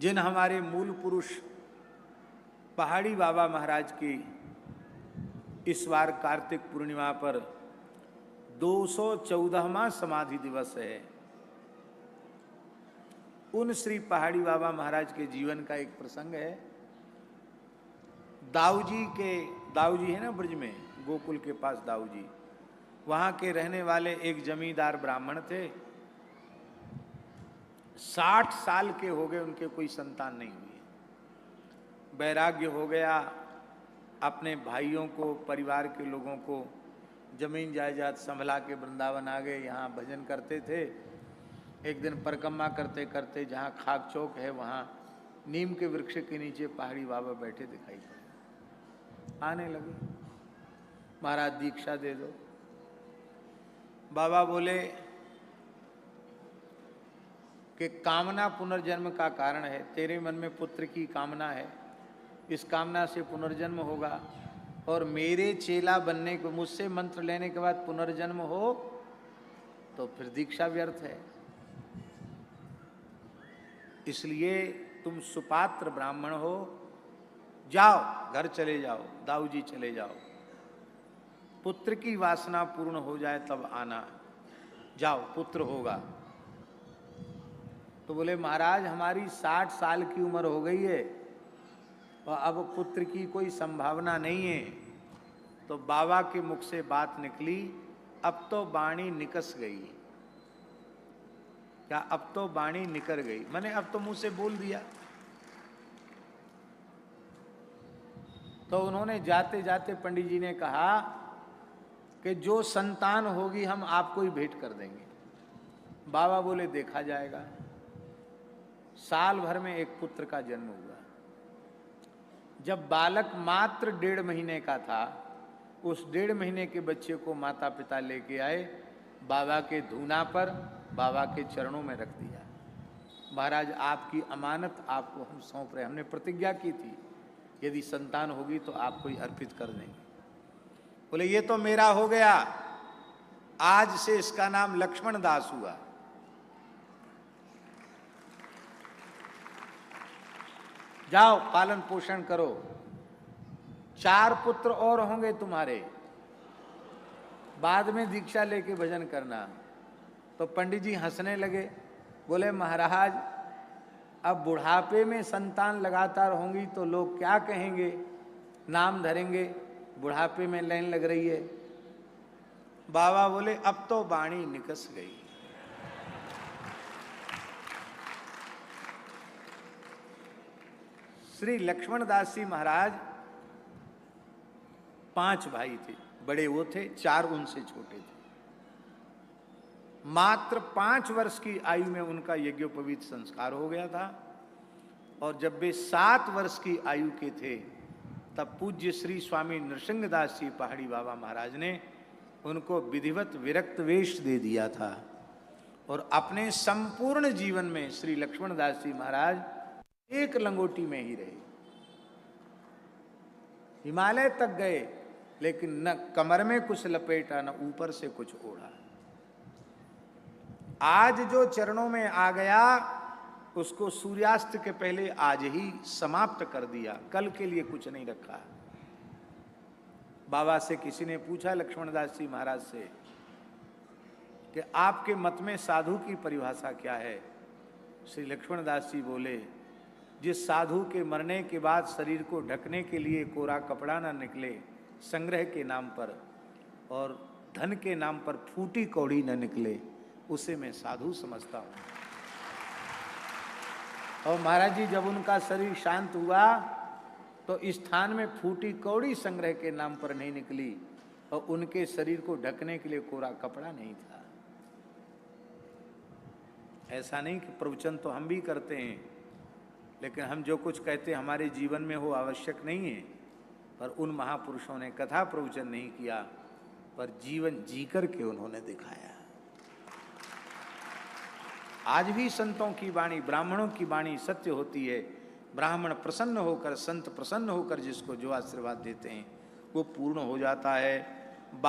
जिन हमारे मूल पुरुष पहाड़ी बाबा महाराज की इस बार कार्तिक पूर्णिमा पर 214वां समाधि दिवस है, उन श्री पहाड़ी बाबा महाराज के जीवन का एक प्रसंग है। दाऊजी है ना ब्रज में, गोकुल के पास दाऊजी, वहां के रहने वाले एक जमींदार ब्राह्मण थे। 60 साल के हो गए, उनके कोई संतान नहीं हुई। वैराग्य हो गया, अपने भाइयों को, परिवार के लोगों को जमीन जायदाद संभला के वृंदावन आ गए। यहाँ भजन करते थे। एक दिन परिक्रमा करते करते जहाँ खाक चौक है, वहाँ नीम के वृक्ष के नीचे पहाड़ी बाबा बैठे दिखाई पड़े। आने लगे, महाराज दीक्षा दे दो। बाबा बोले कि कामना पुनर्जन्म का कारण है, तेरे मन में पुत्र की कामना है, इस कामना से पुनर्जन्म होगा, और मेरे चेला बनने को, मुझसे मंत्र लेने के बाद पुनर्जन्म हो तो फिर दीक्षा व्यर्थ है। इसलिए तुम सुपात्र ब्राह्मण हो, जाओ घर चले जाओ, दाऊजी चले जाओ, पुत्र की वासना पूर्ण हो जाए तब आना, जाओ पुत्र होगा। तो बोले महाराज हमारी 60 साल की उम्र हो गई है और अब पुत्र की कोई संभावना नहीं है। तो बाबा के मुख से बात निकली, अब तो वाणी निकस गई। क्या अब तो वाणी निकर गई, मैंने अब तो मुंह से बोल दिया। तो उन्होंने जाते जाते पंडित जी ने कहा कि जो संतान होगी हम आपको ही भेंट कर देंगे। बाबा बोले देखा जाएगा। साल भर में एक पुत्र का जन्म हुआ। जब बालक मात्र 1.5 महीने का था, उस 1.5 महीने के बच्चे को माता पिता लेके आए, बाबा के धूना पर, बाबा के चरणों में रख दिया। महाराज आपकी अमानत आपको हम सौंप रहे, हमने प्रतिज्ञा की थी यदि संतान होगी तो आपको ही अर्पित कर देंगे। बोले ये तो मेरा हो गया, आज से इसका नाम लक्ष्मण दास हुआ। जाओ पालन पोषण करो, 4 पुत्र और होंगे तुम्हारे, बाद में दीक्षा लेके भजन करना। तो पंडित जी हंसने लगे, बोले महाराज अब बुढ़ापे में संतान लगातार होंगी तो लोग क्या कहेंगे, नाम धरेंगे, बुढ़ापे में लाइन लग रही है। बाबा बोले अब तो वाणी निकस गई। श्री लक्ष्मण दास जी महाराज 5 भाई थे, बड़े वो थे, 4 उनसे छोटे थे। मात्र 5 वर्ष की आयु में उनका यज्ञोपवीत संस्कार हो गया था, और जब वे 7 वर्ष की आयु के थे तब पूज्य श्री स्वामी नृसिंहदास जी पहाड़ी बाबा महाराज ने उनको विधिवत विरक्त वेश दे दिया था। और अपने संपूर्ण जीवन में श्री लक्ष्मण दास जी महाराज एक लंगोटी में ही रहे। हिमालय तक गए लेकिन न कमर में कुछ लपेटा, न ऊपर से कुछ ओढ़ा। आज जो चरणों में आ गया उसको सूर्यास्त के पहले आज ही समाप्त कर दिया, कल के लिए कुछ नहीं रखा। बाबा से किसी ने पूछा लक्ष्मण दास जी महाराज से कि आपके मत में साधु की परिभाषा क्या है। श्री लक्ष्मण दास जी बोले, जिस साधु के मरने के बाद शरीर को ढकने के लिए कोरा कपड़ा न निकले संग्रह के नाम पर, और धन के नाम पर फूटी कौड़ी न निकले, उसे मैं साधु समझता हूं। और महाराज जी जब उनका शरीर शांत हुआ तो इस स्थान में फूटी कौड़ी संग्रह के नाम पर नहीं निकली, और उनके शरीर को ढकने के लिए कोरा कपड़ा नहीं था। ऐसा नहीं कि प्रवचन तो हम भी करते हैं, लेकिन हम जो कुछ कहते हमारे जीवन में हो आवश्यक नहीं है। पर उन महापुरुषों ने कथा प्रवचन नहीं किया, पर जीवन जी करके उन्होंने दिखाया। आज भी संतों की वाणी, ब्राह्मणों की वाणी सत्य होती है। ब्राह्मण प्रसन्न होकर, संत प्रसन्न होकर जिसको जो आशीर्वाद देते हैं वो पूर्ण हो जाता है।